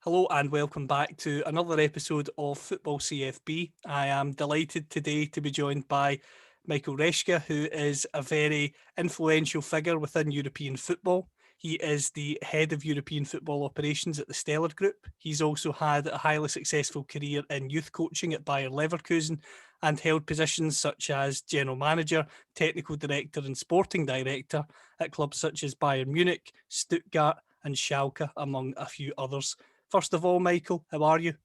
Hello and welcome back to another episode of Football CFB. I am delighted today to be joined by Michael Reschke, who is a very influential figure within European football. He is the head of European football operations at the Stellar Group. He's also had a highly successful career in youth coaching at Bayern Leverkusen and held positions such as general manager, technical director and sporting director at clubs such as Bayern Munich, Stuttgart and Schalke, among a few others. First of all, Michael, how are you?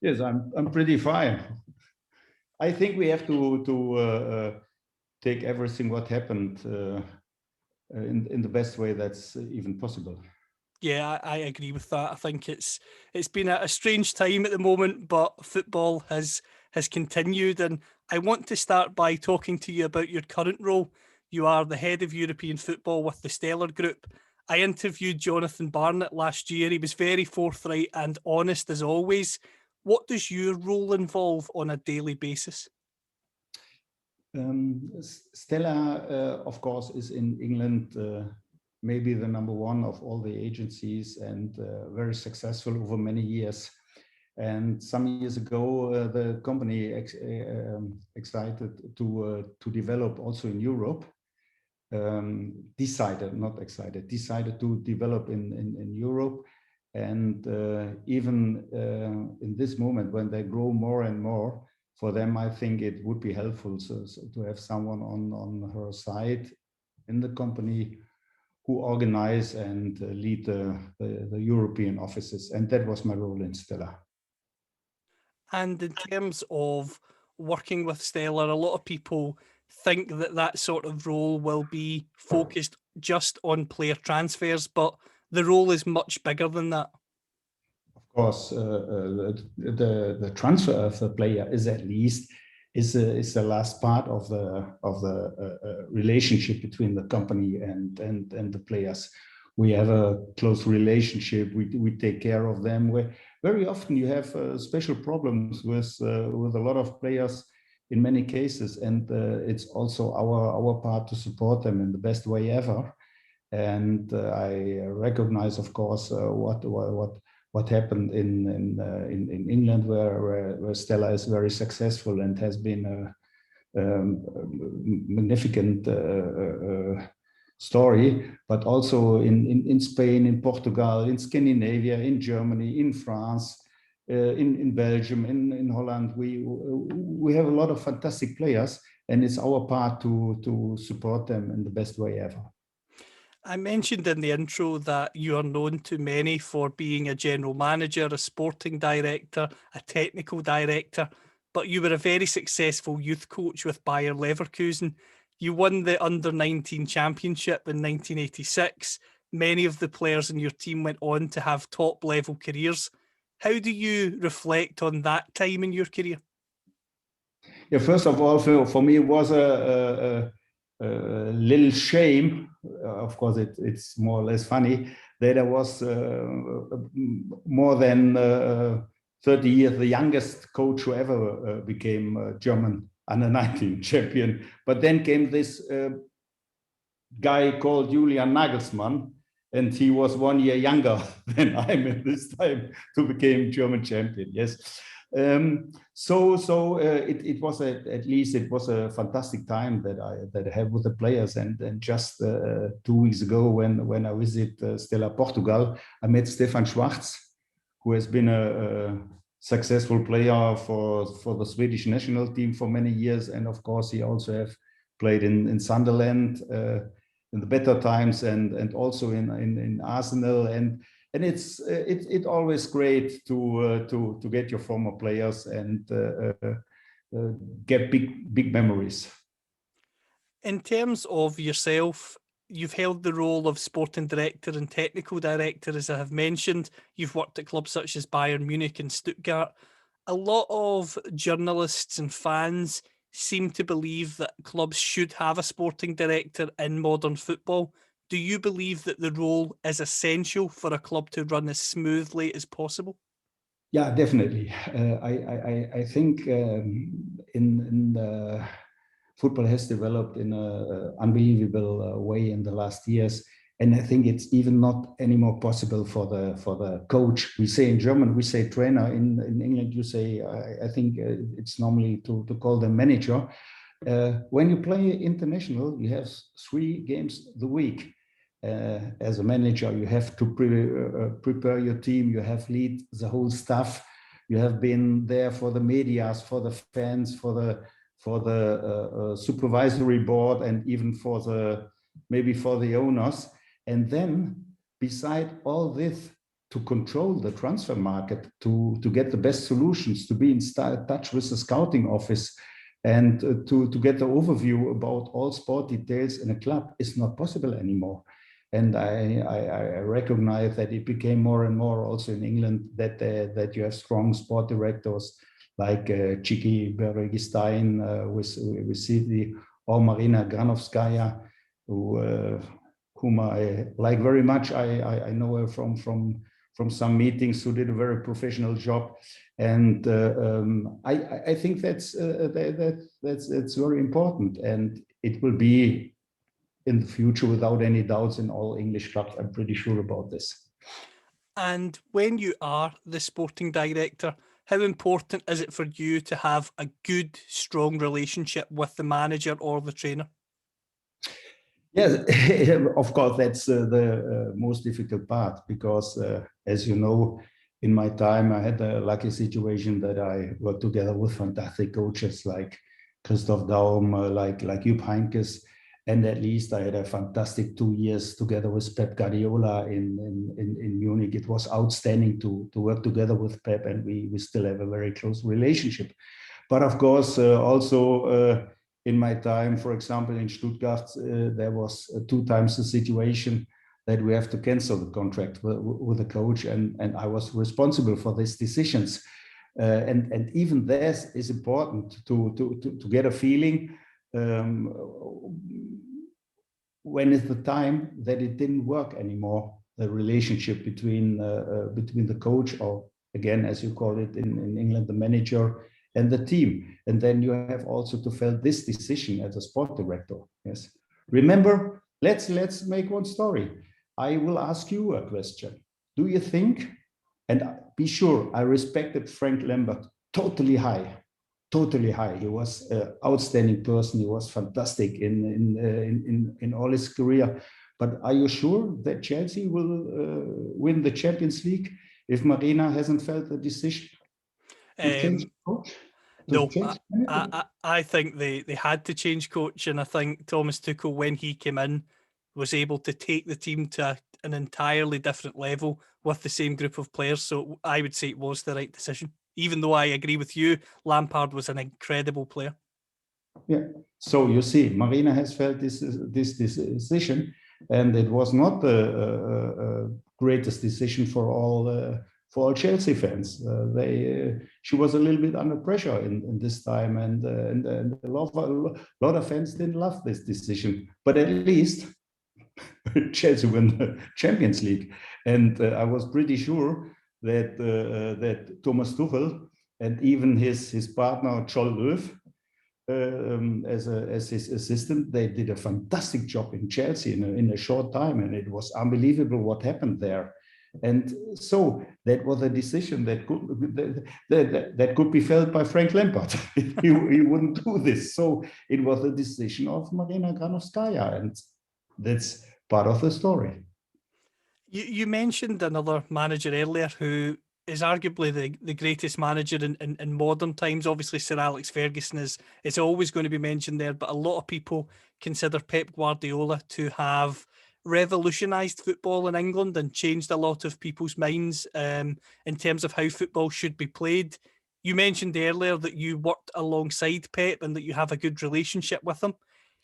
Yes, I'm pretty fine. I think we have to take everything what happened in the best way that's even possible. Yeah, I agree with that. I think it's been a strange time at the moment, but football has continued, and I want to start by talking to you about your current role. You are the head of European football with the Stellar Group. I interviewed Jonathan Barnett last year. He was very forthright and honest as always. What does your role involve on a daily basis? Stella, of course, is in England maybe the number one of all the agencies and very successful over many years. And some years ago, the company excited to develop also in Europe. Decided to develop in Europe. And even in this moment, when they grow more and more, for them, I think it would be helpful so to have someone on her side in the company who organize and lead the European offices. And that was my role in Stella. And in terms of working with Stellar, a lot of people think that that sort of role will be focused just on player transfers, but the role is much bigger than that. Of course, the transfer of the player is at least is the last part of the relationship between the company and the players. We have a close relationship. We take care of them. Very often you have special problems with a lot of players in many cases, and it's also our part to support them in the best way ever. And I recognize, of course, what happened in England, where Stella is very successful and has been a magnificent story, but also in Spain, in Portugal, in Scandinavia, in Germany, in France, in Belgium, in Holland. We have a lot of fantastic players, and it's our part to support them in the best way ever. I mentioned in the intro that you are known to many for being a general manager, a sporting director, a technical director, but you were a very successful youth coach with Bayer Leverkusen. You won the Under-19 championship in 1986. Many of the players in your team went on to have top-level careers. How do you reflect on that time in your career? Yeah, first of all, for me, it was a little shame. Of course, it's more or less funny that I was more than 30 years the youngest coach who ever became a German Under-19 champion. But then came this guy called Julian Nagelsmann, and he was 1 year younger than I'm at this time to become German champion. Yes. So it was at least it was a fantastic time that I had with the players, and just 2 weeks ago when I visited Stella Portugal, I met Stefan Schwarz, who has been a successful player for the Swedish national team for many years, and of course he also have played in Sunderland in the better times, and also in Arsenal, and it's always great to get your former players and get big memories. In terms of yourself, you've held the role of sporting director and technical director, as I have mentioned. You've worked at clubs such as Bayern Munich and Stuttgart. A lot of journalists and fans seem to believe that clubs should have a sporting director in modern football. Do you believe that the role is essential for a club to run as smoothly as possible? Yeah, definitely. I think in football has developed in an unbelievable way in the last years, And I think it's even not anymore possible for the coach. We say in German, we say trainer. In England, you say, I think it's normally to call them manager. When you play international, you have 3 games the week. As a manager, you have to prepare your team. You have lead the whole staff. You have been there for the medias, for the fans, for the supervisory board, and even maybe for the owners. And then, beside all this, to control the transfer market, to get the best solutions, to be in touch with the scouting office, and to get the overview about all sport details in a club is not possible anymore. And I recognize that it became more and more also in England that you have strong sport directors like Chiki Beregistein with City, or Marina Granovskaya, whom I like very much. I know her from some meetings, who did a very professional job, and I think that's very important, and it will be in the future without any doubts in all English clubs. I'm pretty sure about this. And when you are the sporting director, how important is it for you to have a good, strong relationship with the manager or the trainer? Yes, of course, that's the most difficult part, because as you know, in my time, I had a lucky situation that I worked together with fantastic coaches like Christoph Daum, like Jupp Heynckes, and at least I had a fantastic 2 years together with Pep Guardiola in Munich. It was outstanding to work together with Pep, and we still have a very close relationship. But of course, also in my time, for example, in Stuttgart, there was 2 times the situation that we have to cancel the contract with the coach, and I was responsible for these decisions. And even this is important to get a feeling when is the time that it didn't work anymore, the relationship between the coach, or again, as you call it in England, the manager, and the team. And then you have also to feel this decision as a sport director. Yes. Remember, let's make one story. I will ask you a question. Do you think, and be sure, I respected Frank Lambert totally high. He was an outstanding person. He was fantastic in all his career. But are you sure that Chelsea will win the Champions League if Marina hasn't felt the decision to change coach? No, I think they had to change coach, and I think Thomas Tuchel, when he came in, was able to take the team to an entirely different level with the same group of players. So I would say it was the right decision, even though I agree with you, Lampard was an incredible player. Yeah. So you see, Marina has felt this decision, and it was not the greatest decision for all Chelsea fans. She was a little bit under pressure in this time, and a lot of fans didn't love this decision. But at least Chelsea won the Champions League, and I was pretty sure that Thomas Tuchel and even his partner Joel Löw, as his assistant, they did a fantastic job in Chelsea in a short time, and it was unbelievable what happened there. And so that was a decision that could be felt by Frank Lampard. he wouldn't do this. So it was a decision of Marina Granovskaya, and that's part of the story. You mentioned another manager earlier who is arguably the greatest manager in modern times. Obviously, Sir Alex Ferguson is always going to be mentioned there, but a lot of people consider Pep Guardiola to have revolutionised football in England and changed a lot of people's minds in terms of how football should be played. You mentioned earlier that you worked alongside Pep and that you have a good relationship with him.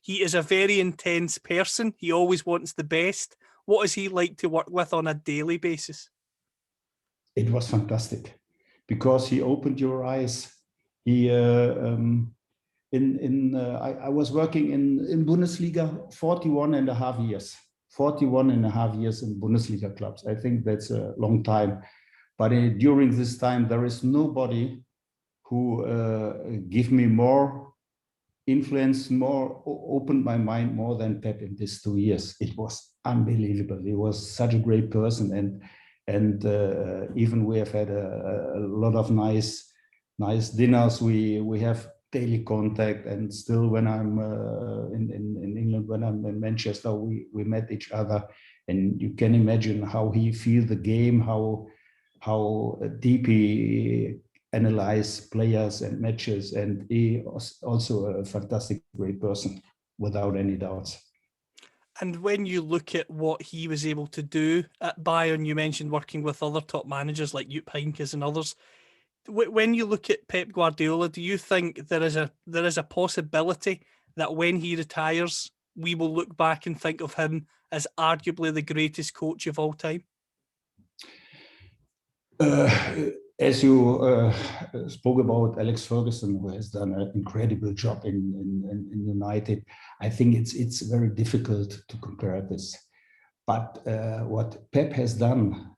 He is a very intense person. He always wants the best. What is he like to work with on a daily basis? It was fantastic because he opened your eyes. He I was working in Bundesliga 41 and a half years. 41 and a half years in Bundesliga clubs. I think that's a long time. But during this time, there is nobody who gave me more influence, more opened my mind more than Pep in these 2 years. It was unbelievable. He was such a great person, and even we have had a lot of nice dinners. We have daily contact, and still when I'm in England, when I'm in Manchester, we met each other, and you can imagine how he feels the game, how deep he analyze players and matches, and he was also a fantastic great person, without any doubts. And when you look at what he was able to do at Bayern, you mentioned working with other top managers like Jupp Heynckes and others. When you look at Pep Guardiola, do you think there is a possibility that when he retires, we will look back and think of him as arguably the greatest coach of all time? As you spoke about Alex Ferguson, who has done an incredible job in United, I think it's very difficult to compare this. But what Pep has done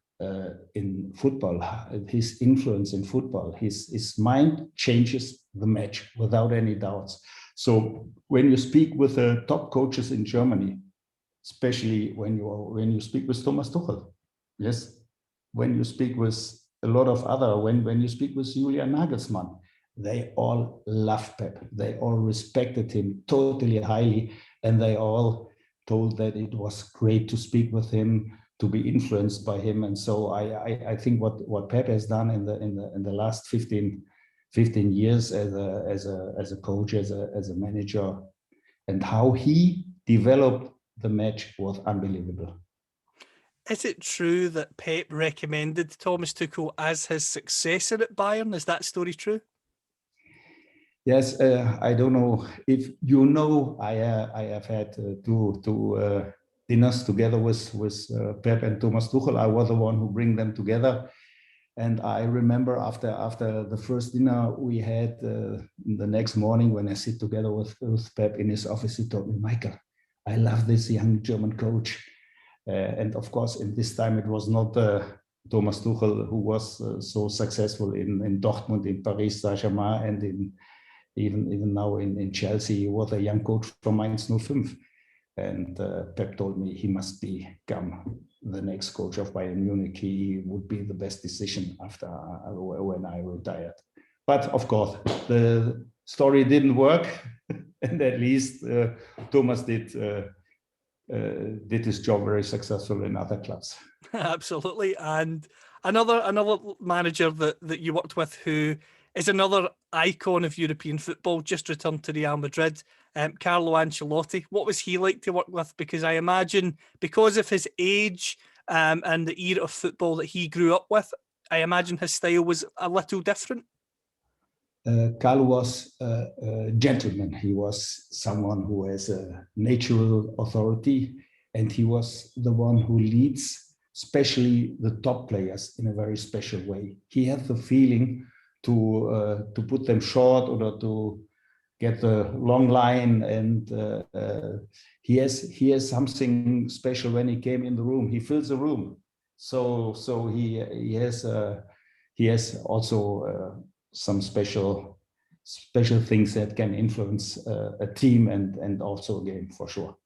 in football, his influence in football, his mind changes the match without any doubts. So when you speak with the top coaches in Germany, especially when you speak with Thomas Tuchel, yes, when you speak with a lot of other, when you speak with Julian Nagelsmann, they all love Pep. They all respected him totally highly, and they all told that it was great to speak with him, to be influenced by him. And so I think what Pep has done in the last 15 years as a coach, as a manager, and how he developed the match was unbelievable. Is it true that Pep recommended Thomas Tuchel as his successor at Bayern? Is that story true? Yes, I don't know if you know. I have had two dinners together with Pep and Thomas Tuchel. I was the one who bring them together, and I remember after the first dinner we had, the next morning when I sit together with Pep in his office, he told me, "Michael, I love this young German coach." And of course, in this time, it was not Thomas Tuchel who was so successful in Dortmund, in Paris Saint-Germain, and even now in Chelsea. He was a young coach from Mainz 05. And Pep told me he must become the next coach of Bayern Munich. He would be the best decision after when I retired. But of course, the story didn't work, and at least Thomas did his job very successful in other clubs. Absolutely. And another manager that you worked with, who is another icon of European football, just returned to Real Madrid, Carlo Ancelotti. What was he like to work with? Because I imagine, because of his age and the era of football that he grew up with, I imagine his style was a little different. Carlo was a gentleman. He was someone who has a natural authority, and he was the one who leads, especially the top players, in a very special way. He had the feeling to put them short, or to get the long line, and he has something special when he came in the room. He fills the room, so he has also some special things that can influence a team and also a game, for sure.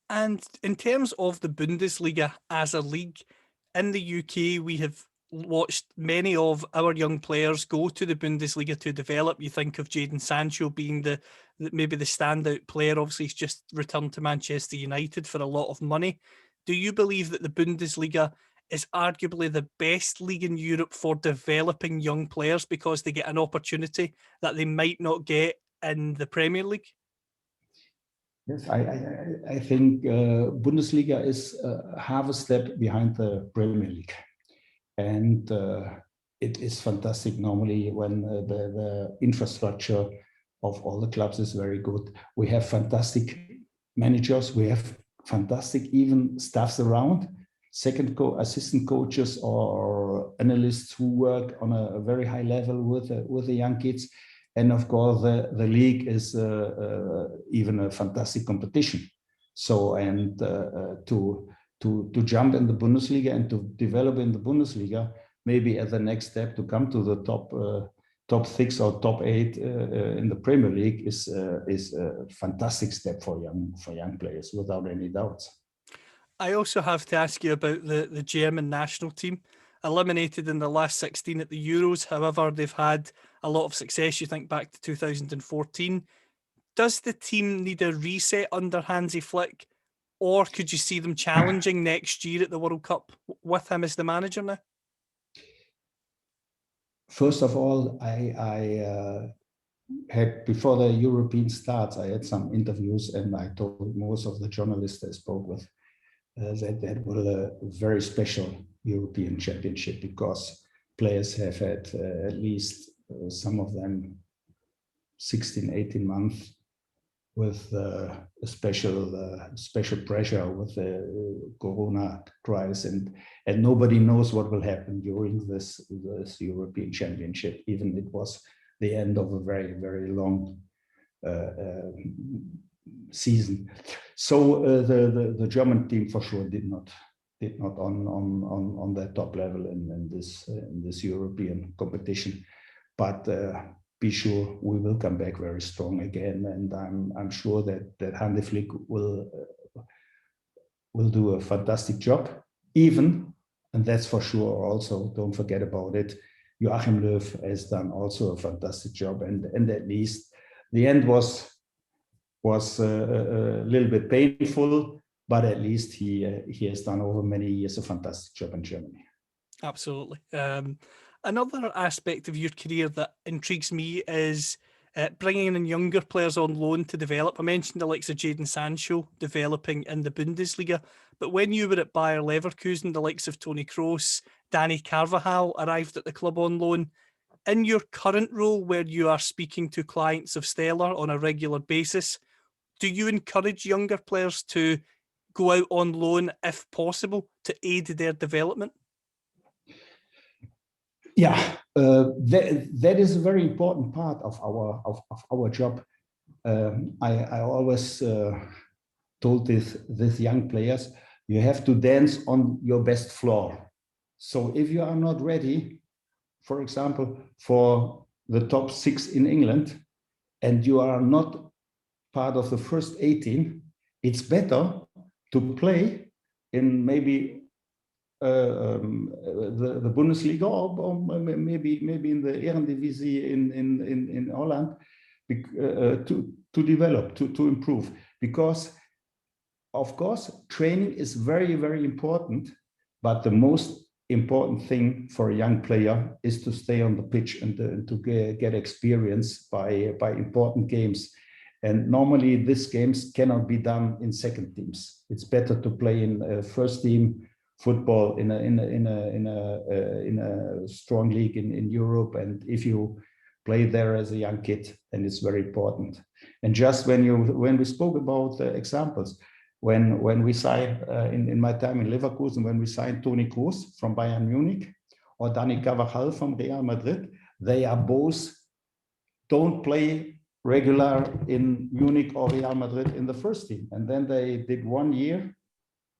And in terms of the Bundesliga as a league, in the UK, we have watched many of our young players go to the Bundesliga to develop. You think of Jadon Sancho being maybe the standout player. Obviously, he's just returned to Manchester United for a lot of money. Do you believe that the Bundesliga is arguably the best league in Europe for developing young players, because they get an opportunity that they might not get in the Premier League? Yes, I think Bundesliga is half a step behind the Premier League, and it is fantastic normally when the infrastructure of all the clubs is very good. We have fantastic managers, we have fantastic even staffs around, assistant coaches or analysts who work on a very high level with the young kids. And of course, the league is even a fantastic competition. So, and to jump in the Bundesliga and to develop in the Bundesliga, maybe as the next step to come to the top 6 or top 8 in the Premier League is a fantastic step for young players, without any doubts. I also have to ask you about the German national team. Eliminated in the last 16 at the Euros. However, they've had a lot of success. You think back to 2014. Does the team need a reset under Hansi Flick, or could you see them challenging next year at the World Cup with him as the manager now? First of all, I had, before the European starts, I had some interviews, and I told most of the journalists I spoke with that was a very special European Championship, because players have had at least some of them 16, 18 months with a special pressure with the Corona crisis, and nobody knows what will happen during this European Championship. Even it was the end of a very, very long season. So the German team for sure did not on that top level in this European competition, but be sure we will come back very strong again, and I'm sure that Hansi Flick will do a fantastic job. Even, and that's for sure. Also, don't forget about it, Joachim Löw has done also a fantastic job, and at least the end was a little bit painful, but at least he has done over many years a fantastic job in Germany. Absolutely. Another aspect of your career that intrigues me is bringing in younger players on loan to develop. I mentioned the likes of Jadon Sancho developing in the Bundesliga, but when you were at Bayer Leverkusen, the likes of Toni Kroos, Dani Carvajal arrived at the club on loan. In your current role, where you are speaking to clients of Stellar on a regular basis, do you encourage younger players to go out on loan if possible to aid their development? Yeah, that is a very important part of our job. I always told these young players, you have to dance on your best floor. So if you are not ready, for example, for the top 6 in England, and you are not part of the first 18, it's better to play in maybe the Bundesliga, or maybe in the Eredivisie in Holland, to develop, to improve. Because of course training is very, very important, but the most important thing for a young player is to stay on the pitch and to get experience by important games. And normally these games cannot be done in second teams. It's better to play in first team football in a strong league in Europe. And if you play there as a young kid, then it's very important. And just when we spoke about the examples, when we signed in my time in Leverkusen, when we signed Toni Kroos from Bayern Munich or Dani Carvajal from Real Madrid, they are both don't play regular in Munich or Real Madrid in the first team. And then they did 1 year,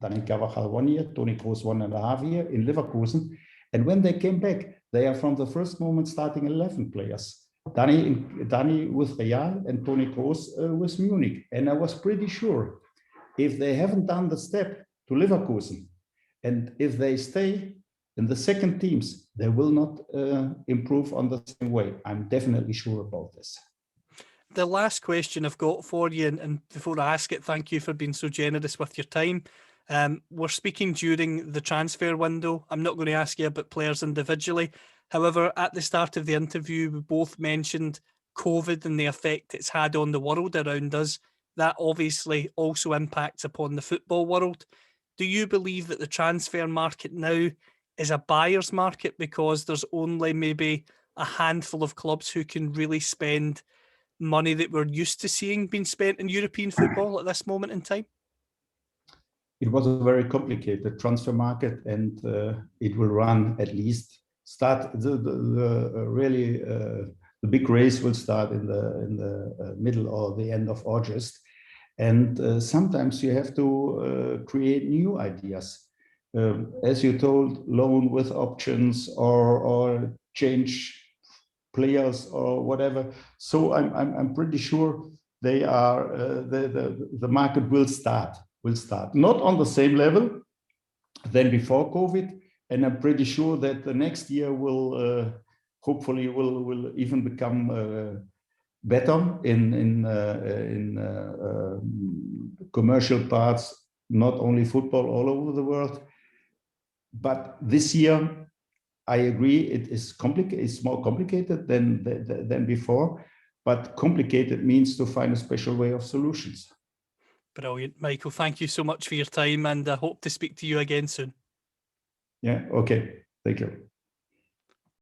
Dani Carvajal 1 year, Toni Kroos 1.5 years in Leverkusen. And when they came back, they are from the first moment starting 11 players. Dani with Real and Toni Kroos with Munich. And I was pretty sure if they haven't done the step to Leverkusen, and if they stay in the second teams, they will not improve on the same way. I'm definitely sure about this. The last question I've got for you, and before I ask it, thank you for being so generous with your time. We're speaking during the transfer window. I'm not going to ask you about players individually. However, at the start of the interview, we both mentioned COVID and the effect it's had on the world around us. That obviously also impacts upon the football world. Do you believe that the transfer market now is a buyer's market because there's only maybe a handful of clubs who can really spend money that we're used to seeing being spent in European football at this moment in time? It was a very complicated transfer market, and it will run at least start the big race will start in the middle or the end of August. And sometimes you have to create new ideas. As you told, loan with options or change players or whatever. So I'm pretty sure they are the market will start. will start. Not on the same level than before COVID, and I'm pretty sure that the next year will hopefully will even become better in commercial parts, not only football, all over the world. But this year, I agree, it is complicated. It's more complicated than before, but complicated means to find a special way of solutions. Brilliant, Michael. Thank you so much for your time, and I hope to speak to you again soon. Yeah. Okay. Thank you.